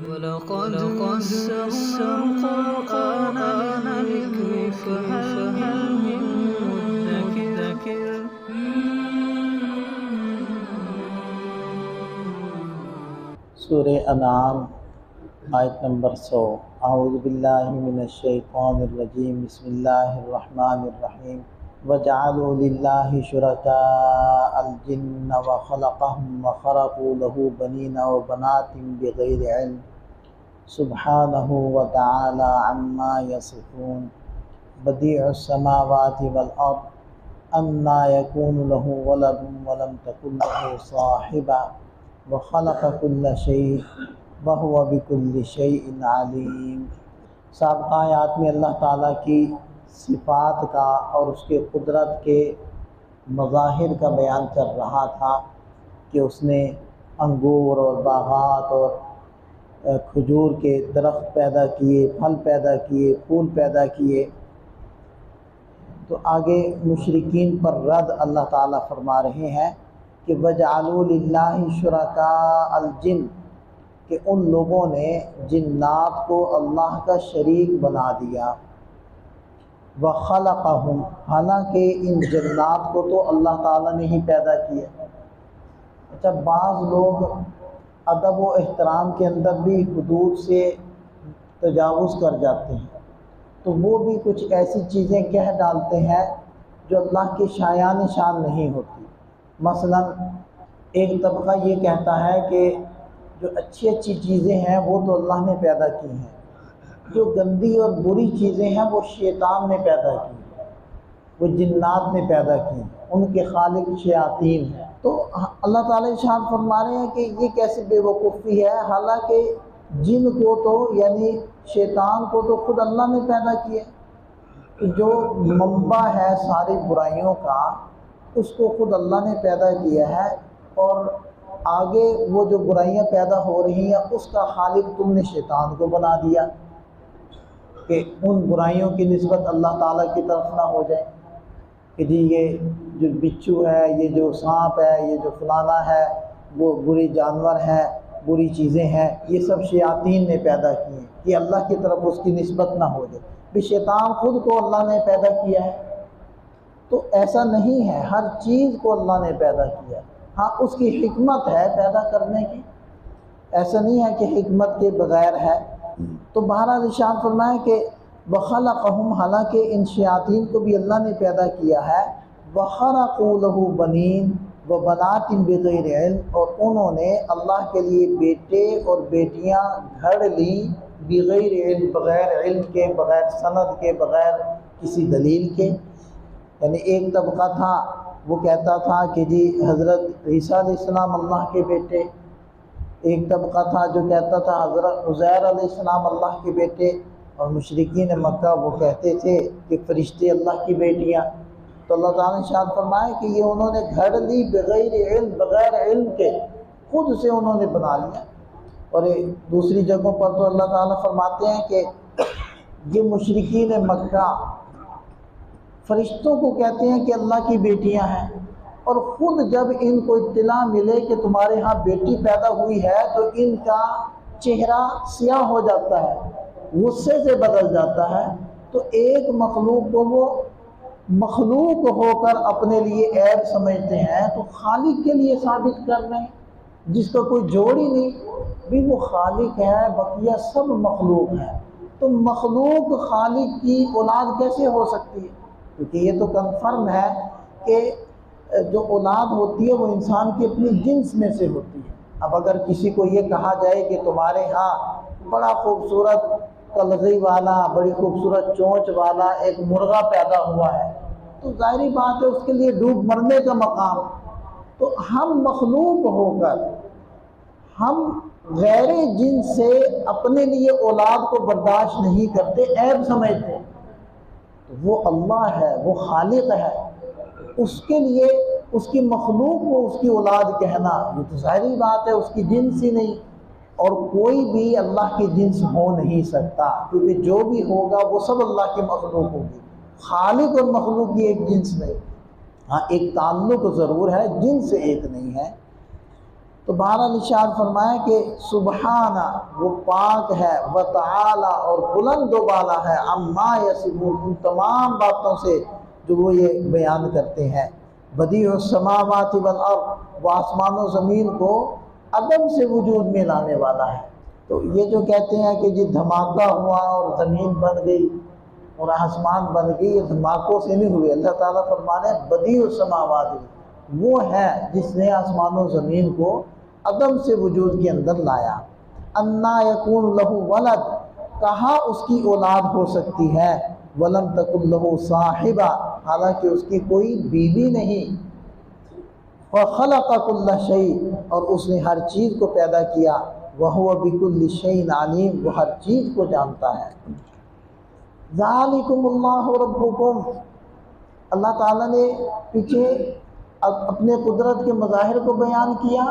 ولقد يسرنا القرآن للذكر فهل من مدكر. سورہ انعام آیت نمبر 100. اعوذ باللہ من الشیطان الرجیم. بسم اللہ الرحمن الرحیم. وَجَعَلُوا لِلَّهِ شُرَكَاءَ الْجِنَّ وَخَلَقَهُمْ وَخَرَقُوا لَهُ بَنِينَ وَبَنَاتٍ بِغَيْرِ عِلْمٍ سُبْحَانَهُ وَتَعَالَى عَمَّا يَصِفُونَ. بَدِيعُ السَّمَاوَاتِ وَالْأَرْضِ أَنَّىٰ يَكُونُ لَهُ وَلَدٌ وَلَمْ تَكُن لَهُ صَاحِبَةٌ وَخَلَقَ كُلَّ شَيْءٍ وَهُوَ بِكُلِّ شَيْءٍ عَلِيمٌ. سابقہ آیات میں اللہ تعالیٰ کی صفات کا اور اس کے قدرت کے مظاہر کا بیان چل رہا تھا کہ اس نے انگور اور باغات اور کھجور کے درخت پیدا کیے، پھل پیدا کیے، پھول پیدا کیے. تو آگے مشرکین پر رد اللہ تعالیٰ فرما رہے ہیں کہ وَجَعَلُوا لِلَّهِ شُرَكَاءَ الْجِنِّ، کہ ان لوگوں نے جنات کو اللہ کا شریک بنا دیا. وَخَلَقَهُمْ، حالانکہ ان جنات کو تو اللہ تعالیٰ نے ہی پیدا کیا. اچھا، بعض لوگ ادب و احترام کے اندر بھی حدود سے تجاوز کر جاتے ہیں، تو وہ بھی کچھ ایسی چیزیں کہہ ڈالتے ہیں جو اللہ کی شایان شان نہیں ہوتی. مثلا ایک طبقہ یہ کہتا ہے کہ جو اچھی اچھی چیزیں ہیں وہ تو اللہ نے پیدا کی ہیں، جو گندی اور بری چیزیں ہیں وہ شیطان نے پیدا کی ہیں، وہ جنات نے پیدا کی ہیں، ان کے خالق شیاطین ہیں. تو اللہ تعالیٰ ارشاد فرما رہے ہیں کہ یہ کیسے بے وقوفی ہے، حالانکہ جن کو تو یعنی شیطان کو تو خود اللہ نے پیدا کیا. جو منبع ہے ساری برائیوں کا اس کو خود اللہ نے پیدا کیا ہے، اور آگے وہ جو برائیاں پیدا ہو رہی ہیں اس کا خالق تم نے شیطان کو بنا دیا کہ ان برائیوں کی نسبت اللہ تعالیٰ کی طرف نہ ہو جائے کہ جی یہ جو بچھو ہے، یہ جو سانپ ہے، یہ جو فلانا ہے، وہ بری جانور ہیں، بری چیزیں ہیں، یہ سب شیاطین نے پیدا کی ہیں، کہ اللہ کی طرف اس کی نسبت نہ ہو جائے. بھی شیطان خود کو اللہ نے پیدا کیا ہے. تو ایسا نہیں ہے، ہر چیز کو اللہ نے پیدا کیا. ہاں اس کی حکمت ہے پیدا کرنے کی، ایسا نہیں ہے کہ حکمت کے بغیر ہے. تو بہرحال ارشاد فرمائے کہ وَخَلَقَهُمْ، حالانکہ ان شیاطین کو بھی اللہ نے پیدا کیا ہے. وَخَرَقُوا لَهُ بَنِينَ وَبَنَاتٍ بِغَيْرِ عِلْمٍ، اور انہوں نے اللہ کے لیے بیٹے اور بیٹیاں گھڑ لی بغیر علم، بغیر علم کے، بغیر سند کے، بغیر کسی دلیل کے. یعنی ایک طبقہ تھا وہ کہتا تھا کہ جی حضرت عیسیٰ علیہ السلام اللہ کے بیٹے، ایک طبقہ تھا جو کہتا تھا حضرت عزیر علیہ السلام اللہ کے بیٹے، اور مشرکین مکہ وہ کہتے تھے کہ فرشتے اللہ کی بیٹیاں. تو اللہ تعالیٰ نے ارشاد فرمایا کہ یہ انہوں نے گھڑ لی بغیر علم، بغیر علم کے خود سے انہوں نے بنا لیا. اور دوسری جگہوں پر تو اللہ تعالیٰ فرماتے ہیں کہ یہ مشرکین مکہ فرشتوں کو کہتے ہیں کہ اللہ کی بیٹیاں ہیں، اور خود جب ان کو اطلاع ملے کہ تمہارے ہاں بیٹی پیدا ہوئی ہے تو ان کا چہرہ سیاہ ہو جاتا ہے، غصے سے بدل جاتا ہے. تو ایک مخلوق کو وہ مخلوق ہو کر اپنے لیے عیب سمجھتے ہیں، تو خالق کے لیے ثابت کر رہے ہیں جس کا کوئی جوڑ ہی نہیں. بھی وہ خالق ہے، بقیہ سب مخلوق ہیں. تو مخلوق خالق کی اولاد کیسے ہو سکتی ہے؟ کیونکہ یہ تو کنفرم ہے کہ جو اولاد ہوتی ہے وہ انسان کی اپنی جنس میں سے ہوتی ہے. اب اگر کسی کو یہ کہا جائے کہ تمہارے ہاں بڑا خوبصورت کلغی والا، بڑی خوبصورت چونچ والا ایک مرغا پیدا ہوا ہے، تو ظاہری بات ہے اس کے لیے ڈوب مرنے کا مقام. تو ہم مخلوق ہو کر ہم غیر جنس سے اپنے لیے اولاد کو برداشت نہیں کرتے، عیب سمجھتے. وہ اللہ ہے، وہ خالق ہے، اس کے لیے اس کی مخلوق کو اس کی اولاد کہنا یہ تو ظاہری بات ہے، اس کی جنس ہی نہیں. اور کوئی بھی اللہ کی جنس ہو نہیں سکتا، کیونکہ جو بھی ہوگا وہ سب اللہ کی مخلوق ہوگی. خالق اور مخلوق کی ایک جنس نہیں. ہاں ایک تعلق ضرور ہے، جنس ایک نہیں ہے. تو بہرحال ارشاد فرمایا کہ سبحانہ وہ پاک ہے، وتعالی اور بلند و بالا ہے، عما یصفون ان تمام باتوں سے جو وہ یہ بیان کرتے ہیں۔ بدیع السماوات والارض وہ آسمان و زمین کو عدم سے وجود میں لانے والا ہے۔ تو یہ جو کہتے ہیں کہ جی دھماکہ ہوا اور زمین بن گئی اور آسمان بن گئی، یہ دھماکوں سے نہیں ہوئے۔ اللہ تعالیٰ فرمانے بدیع السماوات وہ ہے جس نے آسمان و زمین کو عدم سے وجود کے اندر لایا۔ انا یکون لہ ولد کہاں اس کی اولاد ہو سکتی ہے، ولم تکن لہ صاحبہ حالانکہ اس کی کوئی بیوی نہیں، وخلق کل شیء اور اس نے ہر چیز کو پیدا کیا، وہو بکل شیء علیم وہ ہر چیز کو جانتا ہے۔ ذالکم اللہ ربکم اللہ تعالیٰ نے پیچھے اپنے قدرت کے مظاہر کو بیان کیا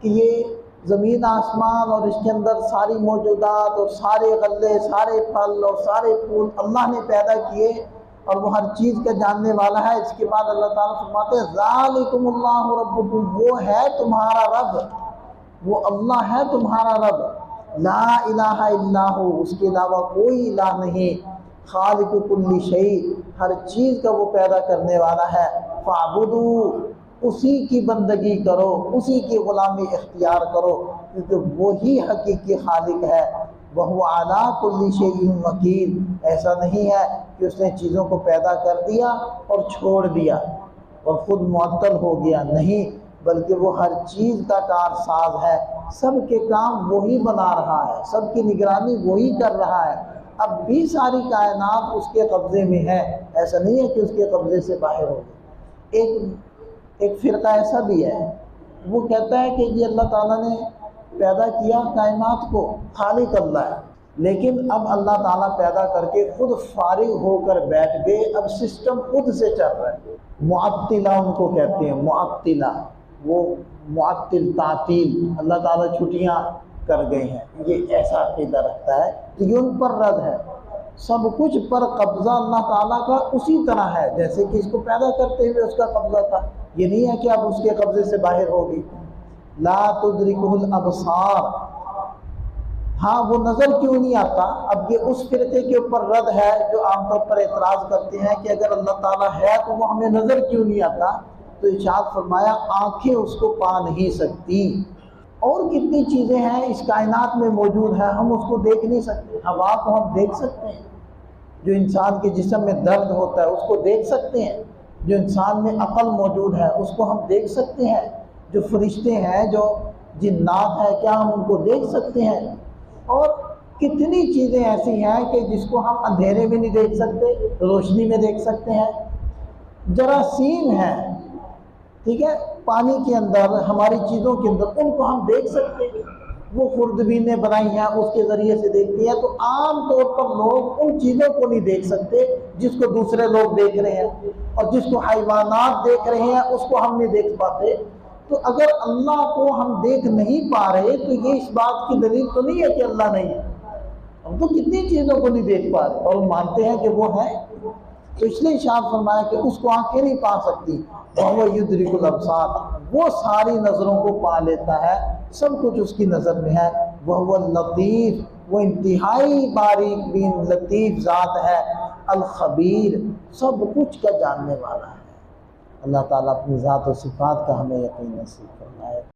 کہ یہ زمین آسمان اور اس کے اندر ساری موجودات اور سارے غلے، سارے پھل اور سارے پھول اللہ نے پیدا کیے اور وہ ہر چیز کا جاننے والا ہے۔ اس کے بعد اللہ تعالیٰ فرماتے ہیں ذالکم اللہ ربکم وہ ہے تمہارا رب، وہ اللہ ہے تمہارا رب، لا الہ الا ہو اس کے علاوہ کوئی الہ نہیں، خالق کل شیء ہر چیز کا وہ پیدا کرنے والا ہے، فاعبدوا اسی کی بندگی کرو، اسی کی غلامی اختیار کرو کیونکہ وہی حقیقی خالق ہے۔ وَهُوَ عَلَىٰ كُلِّ شَيْءٍ وَكِيلٌ ایسا نہیں ہے کہ اس نے چیزوں کو پیدا کر دیا اور چھوڑ دیا اور خود معطل ہو گیا، نہیں بلکہ وہ ہر چیز کا کار ساز ہے، سب کے کام وہی بنا رہا ہے، سب کی نگرانی وہی کر رہا ہے۔ اب بھی ساری کائنات اس کے قبضے میں ہے، ایسا نہیں ہے کہ اس کے قبضے سے باہر ہو گئی۔ ایک فرقہ ایسا بھی ہے وہ کہتا ہے کہ یہ اللہ تعالیٰ نے پیدا کیا کائنات کو، خالق اللہ ہے، لیکن اب اللہ تعالیٰ پیدا کر کے خود فارغ ہو کر بیٹھ گئے، اب سسٹم خود سے چل رہا ہے۔ معطلہ ان کو کہتے ہیں، معطلہ وہ معطل تعطیل، اللہ تعالیٰ چھٹیاں کر گئے ہیں، یہ ایسا عقیدہ رکھتا ہے کہ یہ ان پر رد ہے۔ سب کچھ پر قبضہ اللہ تعالیٰ کا اسی طرح ہے جیسے کہ اس کو پیدا کرتے ہوئے اس کا قبضہ تھا، یہ نہیں ہے کہ اب اس کے قبضے سے باہر ہوگی۔ لا تدرکہ الابصار ہاں وہ نظر کیوں نہیں آتا، اب یہ اس فرقے کے اوپر رد ہے جو عام طور پر اعتراض کرتے ہیں کہ اگر اللہ تعالیٰ ہے تو وہ ہمیں نظر کیوں نہیں آتا، تو ارشاد فرمایا آنکھیں اس کو پا نہیں سکتی، اور کتنی چیزیں ہیں اس کائنات میں موجود ہیں ہم اس کو دیکھ نہیں سکتے۔ ہوا کو ہم دیکھ سکتے ہیں، جو انسان کے جسم میں درد ہوتا ہے اس کو دیکھ سکتے ہیں، جو انسان میں عقل موجود ہے اس کو ہم دیکھ سکتے ہیں، جو فرشتے ہیں جو جنات ہیں کیا ہم ان کو دیکھ سکتے ہیں، اور کتنی چیزیں ایسی ہیں کہ جس کو ہم اندھیرے میں نہیں دیکھ سکتے، روشنی میں دیکھ سکتے ہیں۔ جراثیم ہیں، ٹھیک ہے، پانی کے اندر ہماری چیزوں کے اندر ان کو ہم دیکھ سکتے ہیں، وہ خوردبینیں بنائی ہیں اس کے ذریعے سے دیکھتی ہیں۔ تو عام طور پر لوگ ان چیزوں کو نہیں دیکھ سکتے جس کو دوسرے لوگ دیکھ رہے ہیں، اور جس کو حیوانات دیکھ رہے ہیں اس کو ہم نہیں دیکھ پاتے۔ تو اگر اللہ کو ہم دیکھ نہیں پا رہے تو یہ اس بات کی دلیل تو نہیں ہے کہ اللہ نہیں ہے، ہم تو کتنی چیزوں کو نہیں دیکھ پا رہے اور مانتے ہیں کہ وہ ہیں۔ تو اس لیے ارشاد فرمایا کہ اس کو آنکھیں نہیں پا سکتی، وَهُوَ يُدْرِكُ الْأَبْصَارَ وہ ساری نظروں کو پا لیتا ہے، سب کچھ اس کی نظر میں ہے۔ وَهُوَ اللَّطِيفُ وہ انتہائی باریک بین لطیف ذات ہے، الخبیر سب کچھ کا جاننے والا ہے۔ اللہ تعالیٰ اپنی ذات و صفات کا ہمیں یقین نصیب فرمائے۔